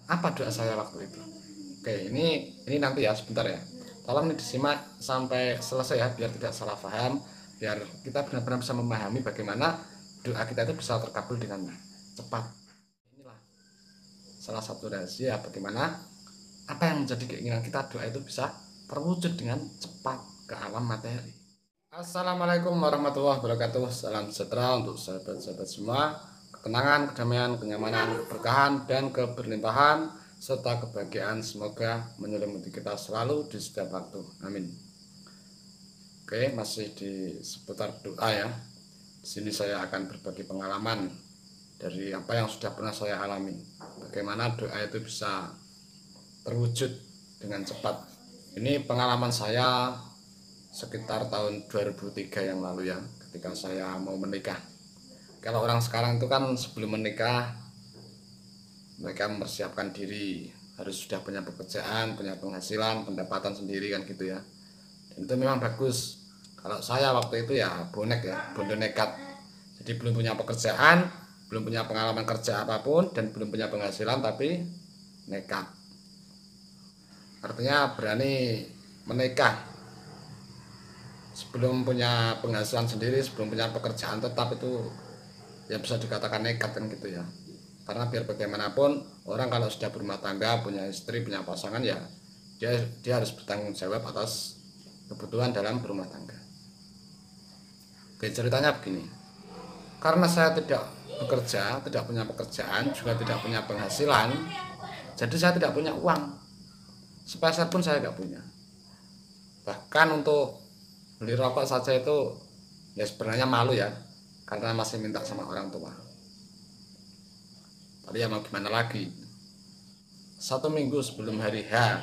Apa doa saya waktu itu? Oke, ini nanti ya, sebentar ya. Tolong ini disimak sampai selesai ya, biar tidak salah paham, biar kita benar-benar bisa memahami bagaimana doa kita itu bisa terkabul dengan cepat. Inilah salah satu rahasia bagaimana apa yang menjadi keinginan kita, doa itu bisa terwujud dengan cepat ke alam materi. Assalamualaikum warahmatullahi wabarakatuh. Salam sejahtera untuk sahabat-sahabat semua. Ketenangan, kedamaian, kenyamanan, keberkahan, dan keberlimpahan serta kebahagiaan semoga menyelimuti kita selalu di setiap waktu. Amin. Oke, masih di seputar doa ya. Di sini saya akan berbagi pengalaman dari apa yang sudah pernah saya alami. Bagaimana doa itu bisa terwujud dengan cepat. Ini pengalaman saya sekitar tahun 2003 yang lalu ya, ketika saya mau menikah. Kalau orang sekarang itu kan sebelum menikah mereka mempersiapkan diri, harus sudah punya pekerjaan, punya penghasilan, pendapatan sendiri kan gitu ya. Dan itu memang bagus. Kalau saya waktu itu ya bonek ya, bondo nekat. Jadi belum punya pekerjaan, belum punya pengalaman kerja apapun, dan belum punya penghasilan, tapi nekat. Artinya berani menikah sebelum punya penghasilan sendiri, sebelum punya pekerjaan tetap, itu ya bisa dikatakan nekat kan gitu ya. Karena biar bagaimanapun orang kalau sudah berumah tangga, punya istri, punya pasangan, ya dia harus bertanggung jawab atas kebutuhan dalam berumah tangga. Oke, ceritanya begini. Karena saya tidak bekerja, tidak punya pekerjaan, juga tidak punya penghasilan, jadi saya tidak punya uang. Sepeser pun saya nggak punya. Bahkan untuk beli rokok saja itu ya sebenarnya malu ya, karena masih minta sama orang tua. Tapi ya mau gimana lagi. 1 minggu sebelum hari H,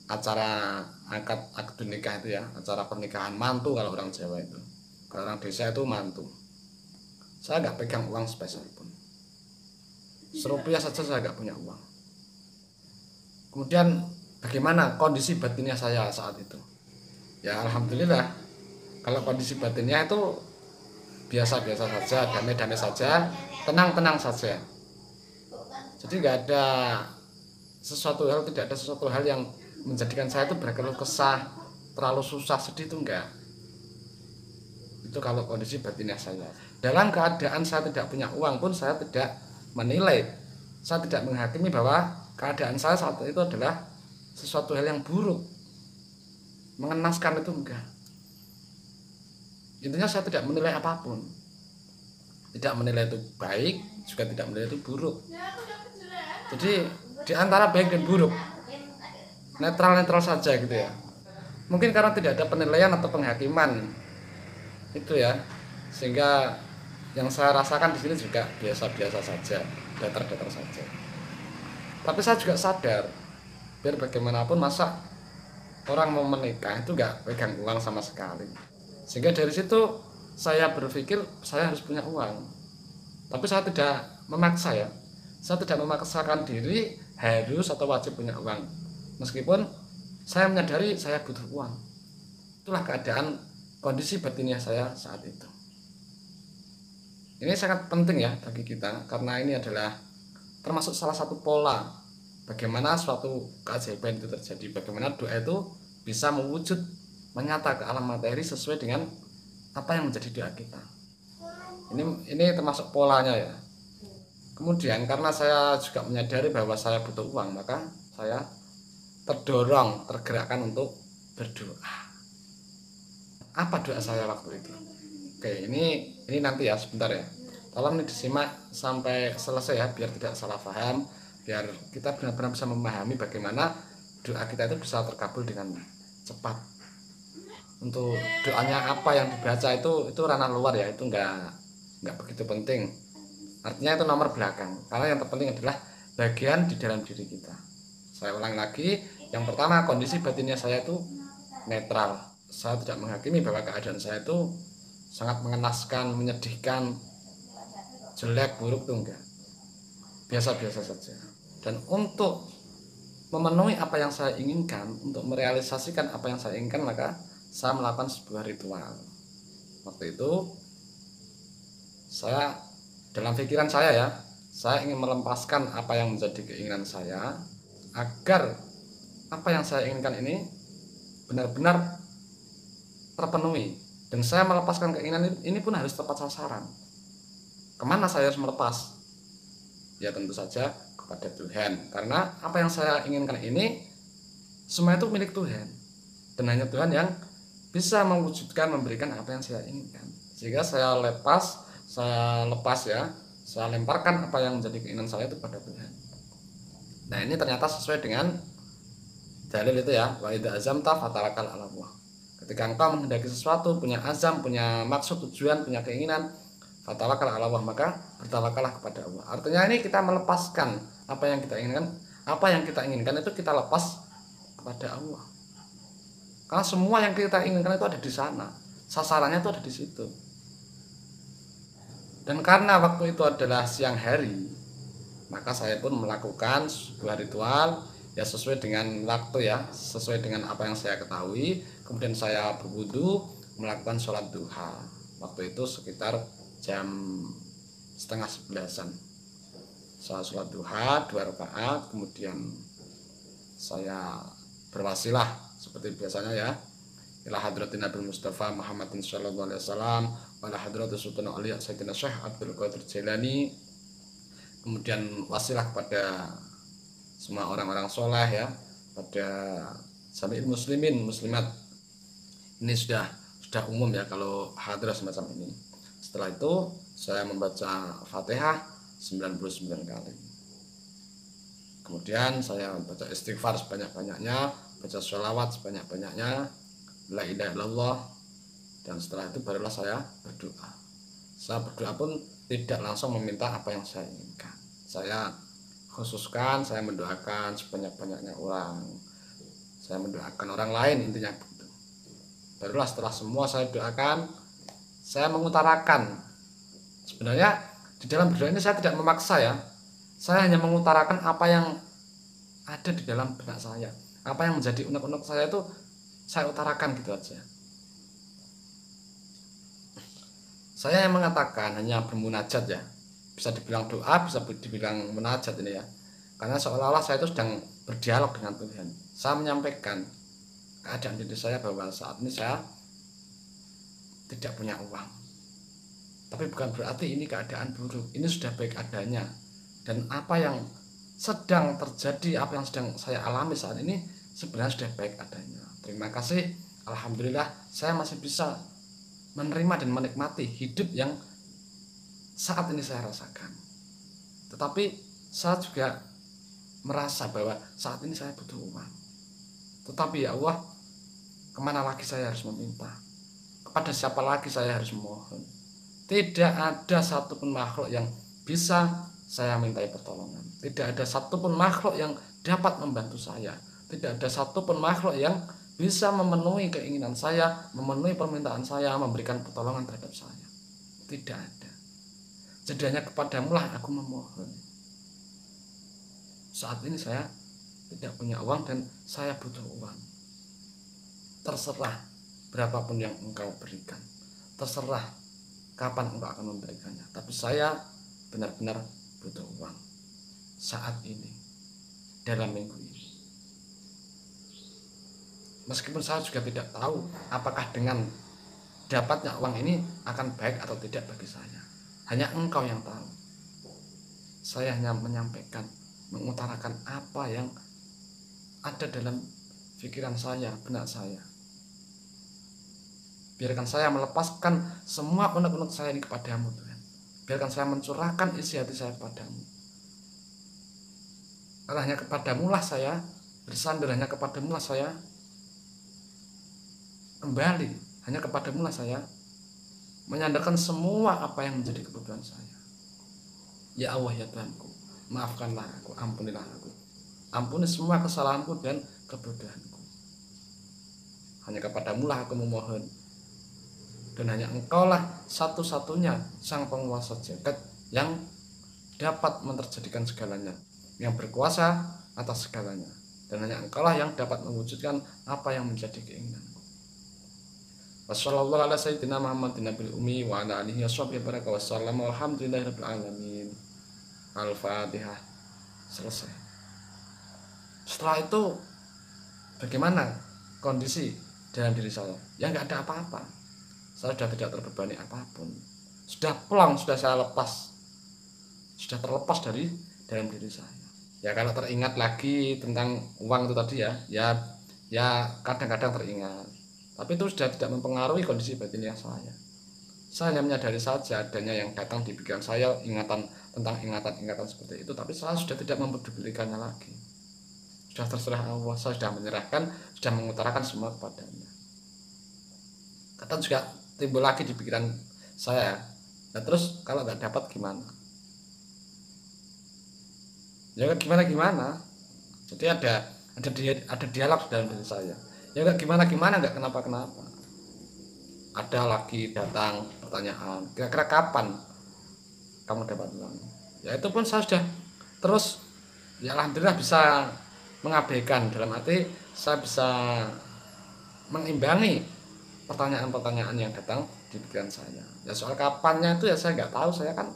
acara akad nikah itu ya, acara pernikahan mantu kalau orang Jawa itu, kalau orang desa itu mantu, saya nggak pegang uang sepeser pun, serupiah saja saya nggak punya uang. Kemudian bagaimana kondisi batinnya saya saat itu? Ya alhamdulillah, kalau kondisi batinnya itu biasa-biasa saja, damai-damai saja, tenang-tenang saja. Jadi nggak ada sesuatu hal, tidak ada sesuatu hal yang menjadikan saya itu berkeluh kesah, terlalu susah, sedih, itu enggak. Itu kalau kondisi batinnya saya. Dalam keadaan saya tidak punya uang pun saya tidak menilai, saya tidak menghakimi bahwa keadaan saya saat itu adalah sesuatu hal yang buruk, mengenaskan, itu enggak. Intinya saya tidak menilai apapun, tidak menilai itu baik, juga tidak menilai itu buruk. Jadi di antara baik dan buruk, netral-netral saja gitu ya. Mungkin karena tidak ada penilaian atau penghakiman itu ya, sehingga yang saya rasakan di sini juga biasa-biasa saja, datar-datar saja. Tapi saya juga sadar, biar bagaimanapun masa orang mau menikah itu nggak pegang uang sama sekali. Sehingga dari situ saya berpikir saya harus punya uang. Tapi saya tidak memaksa ya, saya tidak memaksakan diri harus atau wajib punya uang, meskipun saya menyadari saya butuh uang. Itulah keadaan kondisi batinnya saya saat itu. Ini sangat penting ya bagi kita, karena ini adalah termasuk salah satu pola bagaimana suatu keajaiban itu terjadi, bagaimana doa itu bisa mewujud, menyata ke alam materi sesuai dengan apa yang menjadi doa kita. Ini termasuk polanya ya. Kemudian karena saya juga menyadari bahwa saya butuh uang, maka saya terdorong, tergerakkan untuk berdoa. Apa doa saya waktu itu? Oke, ini nanti ya, sebentar ya. Tolong ini disimak sampai selesai ya, biar tidak salah paham, biar kita benar-benar bisa memahami bagaimana doa kita itu bisa terkabul dengan cepat. Untuk doanya apa yang dibaca itu ranah luar ya, itu nggak begitu penting. Artinya itu nomor belakang, karena yang terpenting adalah bagian di dalam diri kita. Saya ulang lagi, yang pertama kondisi batinnya saya itu netral. Saya tidak menghakimi bahwa keadaan saya itu sangat mengenaskan, menyedihkan, jelek, buruk, itu enggak. Biasa-biasa saja. Dan untuk memenuhi apa yang saya inginkan, untuk merealisasikan apa yang saya inginkan, maka saya melakukan sebuah ritual. Waktu itu saya, dalam pikiran saya ya, saya ingin melepaskan apa yang menjadi keinginan saya, agar apa yang saya inginkan ini benar-benar terpenuhi. Dan saya melepaskan keinginan ini pun harus tepat sasaran. Kemana saya harus melepas? Ya tentu saja kepada Tuhan, karena apa yang saya inginkan ini semua itu milik Tuhan, dan hanya Tuhan yang bisa mewujudkan, memberikan apa yang saya inginkan. Sehingga saya lepas ya, saya lemparkan apa yang menjadi keinginan saya itu pada Tuhan. Nah ini ternyata sesuai dengan dalil itu ya, wa idza azamta fatawakkal 'ala Allah. Ketika engkau menghendaki sesuatu, punya azam, punya maksud, tujuan, punya keinginan, fatawakkal 'ala Allah, maka bertawakallah kepada Allah. Artinya ini kita melepaskan apa yang kita inginkan. Apa yang kita inginkan itu kita lepas kepada Allah. Karena semua yang kita inginkan itu ada di sana, sasarannya itu ada di situ. Dan karena waktu itu adalah siang hari, maka saya pun melakukan sebuah ritual ya sesuai dengan waktu ya, sesuai dengan apa yang saya ketahui. Kemudian saya berwudu, melakukan sholat duha. Waktu itu sekitar jam 10:30-an. Saya sholat duha 2 rakaat, kemudian saya berwasilah seperti biasanya ya, ila hadratin Nabi Mustafa Muhammadin sallallahu alaihi wasallam wa ila hadratus Sultan Auliya Sayyidina Syekh Abdul Qadir Jailani. Kemudian wasilah kepada semua orang-orang soleh ya, pada jami'il muslimin muslimat. Ini sudah umum ya kalau hadrah semacam ini. Setelah itu saya membaca Fatihah 99 kali. Kemudian saya baca istighfar sebanyak-banyaknya, baca sholawat sebanyak-banyaknya, la ilaha illallah. Dan setelah itu barulah saya berdoa. Saya berdoa pun tidak langsung meminta apa yang saya inginkan. Saya khususkan, saya mendoakan sebanyak-banyaknya orang. Saya mendoakan orang lain, intinya begitu. Barulah setelah semua saya doakan, saya mengutarakan. Sebenarnya di dalam berdoa ini saya tidak memaksa ya. Saya hanya mengutarakan apa yang ada di dalam benak saya. Apa yang menjadi unek-unek saya itu saya utarakan gitu aja. Saya yang mengatakan hanya bermunajat ya. Bisa dibilang doa, bisa dibilang munajat ini ya. Karena seolah-olah saya itu sedang berdialog dengan Tuhan. Saya menyampaikan keadaan diri saya bahwa saat ini saya tidak punya uang. Tapi bukan berarti ini keadaan buruk. Ini sudah baik adanya. Dan apa yang sedang terjadi, apa yang sedang saya alami saat ini sebenarnya sudah baik adanya. Terima kasih. Alhamdulillah saya masih bisa menerima dan menikmati hidup yang saat ini saya rasakan. Tetapi saya juga merasa bahwa saat ini saya butuh uang. Tetapi ya Allah, kemana lagi saya harus meminta? Kepada siapa lagi saya harus memohon? Tidak ada satupun makhluk yang bisa saya mintai pertolongan. Tidak ada satupun makhluk yang dapat membantu saya. Tidak ada satupun makhluk yang bisa memenuhi keinginan saya, memenuhi permintaan saya, memberikan pertolongan terhadap saya. Tidak ada. Jadi hanya kepadamulah aku memohon. Saat ini saya tidak punya uang dan saya butuh uang. Terserah berapapun yang engkau berikan, terserah kapan engkau akan memberikannya, tapi saya benar-benar butuh uang saat ini, dalam minggu ini. Meskipun saya juga tidak tahu apakah dengan dapatnya uang ini akan baik atau tidak bagi saya. Hanya engkau yang tahu. Saya hanya menyampaikan, mengutarakan apa yang ada dalam pikiran saya, benak saya. Biarkan saya melepaskan semua unek-unek saya ini kepadamu Tuhan. Biarkan saya mencurahkan isi hati saya kepadamu. Karena hanya kepadamulah saya bersandar, hanya kepadamulah saya kembali, hanya kepadamulah saya menyandarkan semua apa yang menjadi kebutuhan saya. Ya Allah ya Tuhanku, maafkanlah aku, ampunilah aku. Ampuni semua kesalahanku dan kebodohanku. Hanya kepadamulah aku memohon. Dan hanya engkaulah satu-satunya sang penguasa jagat yang dapat menterjadikan segalanya, yang berkuasa atas segalanya. Dan hanya engkaulah yang dapat mewujudkan apa yang menjadi keinginanku. Wassallallahu ala sayyidina Muhammadin nabil ummi wa ala alihi washabihi baraka wasallam walhamdulillahirabbil alamin. Al-Fatihah, selesai. Setelah itu bagaimana kondisi dalam diri saya? Ya nggak ada apa-apa, saya sudah tidak terbebani apapun, sudah plong, sudah saya lepas, sudah terlepas dari dalam diri saya. Ya kalau teringat lagi tentang uang itu tadi ya kadang-kadang teringat, tapi itu sudah tidak mempengaruhi kondisi batinnya saya. Saya hanya menyadari saja adanya yang datang di pikiran saya, ingatan tentang ingatan-ingatan seperti itu, tapi saya sudah tidak mempedulikannya lagi. Sudah terserah Allah, saya sudah menyerahkan, sudah mengutarakan semua kepadanya. Kadang juga timbul lagi di pikiran saya, nah terus kalau nggak dapat gimana? Ya nggak gimana-gimana. Jadi ada dialog dalam diri saya. Ya nggak gimana-gimana, nggak kenapa-kenapa. Ada lagi datang pertanyaan, kira-kira kapan kamu dapat uang? Ya itu pun saya sudah terus, ya alhamdulillah bisa mengabaikan, dalam arti saya bisa mengimbangi pertanyaan-pertanyaan yang datang di pikiran saya. Ya soal kapannya itu ya saya nggak tahu, saya kan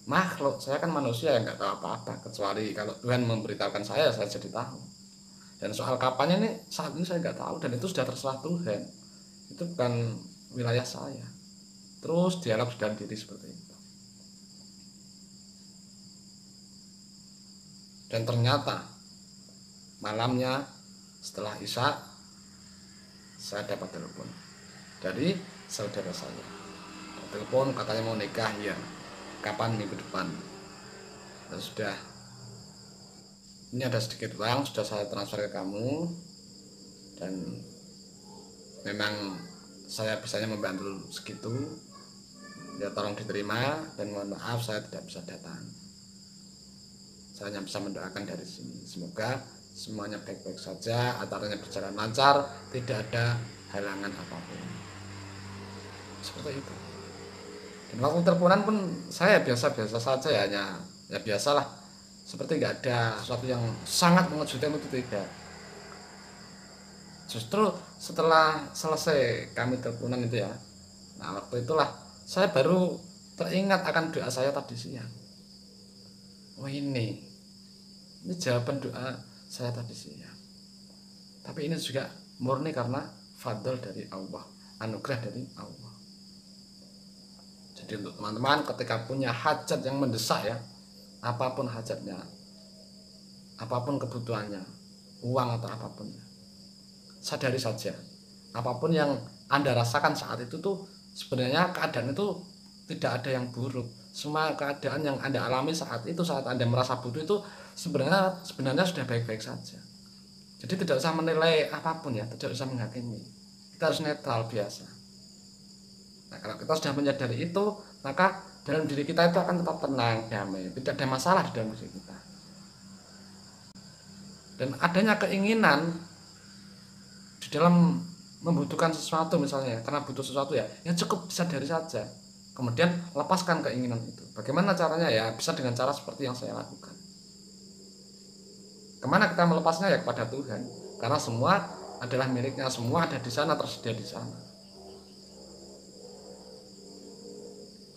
makhluk, saya kan manusia yang nggak tahu apa-apa, kecuali kalau Tuhan memberitahukan saya jadi tahu. Dan soal kapannya ini saat ini saya nggak tahu, dan itu sudah terserah Tuhan, itu bukan wilayah saya. Terus dialog dalam diri seperti itu. Dan ternyata malamnya setelah Isya saya dapat telepon dari saudara saya. Telepon katanya mau nikah, ya kapan, minggu depan. Dan sudah, ini ada sedikit uang sudah saya transfer ke kamu, dan memang saya bisanya membantu segitu, ya tolong diterima, dan mohon maaf saya tidak bisa datang. Saya hanya bisa mendoakan dari sini, semoga semuanya baik-baik saja, acaranya berjalan lancar, tidak ada halangan apapun. Seperti itu. Dan waktu teleponan pun saya biasa-biasa saja, ya biasalah, seperti nggak ada sesuatu yang sangat mengejutkan, itu tidak. Justru setelah selesai kami teleponan itu ya, nah waktu itulah saya baru teringat akan doa saya tadi siang. Oh ini jawaban doa saya tadi siang. Tapi ini juga murni karena fadl dari Allah, anugerah dari Allah. Jadi untuk teman-teman ketika punya hajat yang mendesak, ya apapun hajatnya, apapun kebutuhannya, uang atau apapun, sadari saja apapun yang Anda rasakan saat itu tuh sebenarnya keadaan itu tidak ada yang buruk. Semua keadaan yang Anda alami saat itu, saat Anda merasa butuh itu sebenarnya sudah baik-baik saja. Jadi tidak usah menilai apapun, ya tidak usah menghakimi, kita harus netral biasa. Nah kalau kita sudah menyadari itu, maka dalam diri kita itu akan tetap tenang, damai, tidak ada masalah di dalam diri kita. Dan adanya keinginan di dalam membutuhkan sesuatu, misalnya karena butuh sesuatu, ya cukup sadari saja, kemudian lepaskan keinginan itu. Bagaimana caranya? Ya bisa dengan cara seperti yang saya lakukan. Kemana kita melepasnya? Ya kepada Tuhan, karena semua adalah miliknya, semua ada di sana, tersedia di sana.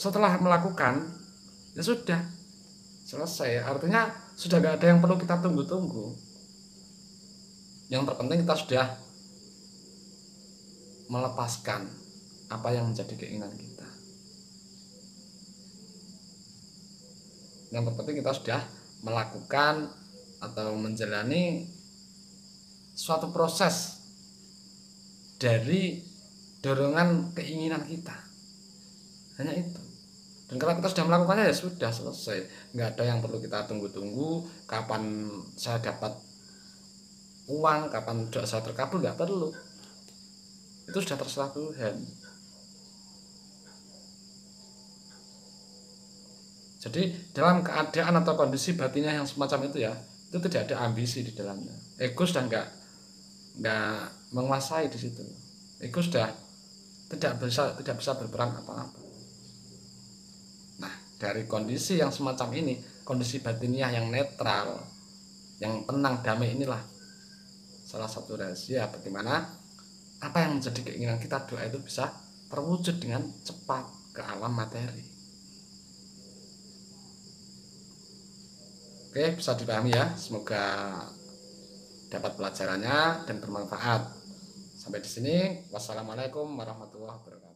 Setelah melakukan, ya sudah selesai, artinya sudah gak ada yang perlu kita tunggu-tunggu. Yang terpenting kita sudah melepaskan apa yang menjadi keinginan kita. Yang terpenting kita sudah melakukan atau menjalani suatu proses dari dorongan keinginan kita. Hanya itu. Dan kalau kita sudah melakukannya, ya sudah selesai. Nggak ada yang perlu kita tunggu-tunggu, kapan saya dapat uang, kapan doa saya terkabul, nggak perlu. Itu sudah terserah Tuhan. Jadi dalam keadaan atau kondisi batinnya yang semacam itu, ya itu tidak ada ambisi di dalamnya. Ego sudah nggak menguasai di situ. Ego sudah tidak bisa berperan apa-apa. Nah dari kondisi yang semacam ini, kondisi batiniah yang netral, yang tenang, damai, inilah salah satu rahasia bagaimana apa yang menjadi keinginan kita, doa itu bisa terwujud dengan cepat ke alam materi. Oke, bisa dipahami ya. Semoga dapat pelajarannya dan bermanfaat. Sampai di sini. Wassalamualaikum warahmatullahi wabarakatuh.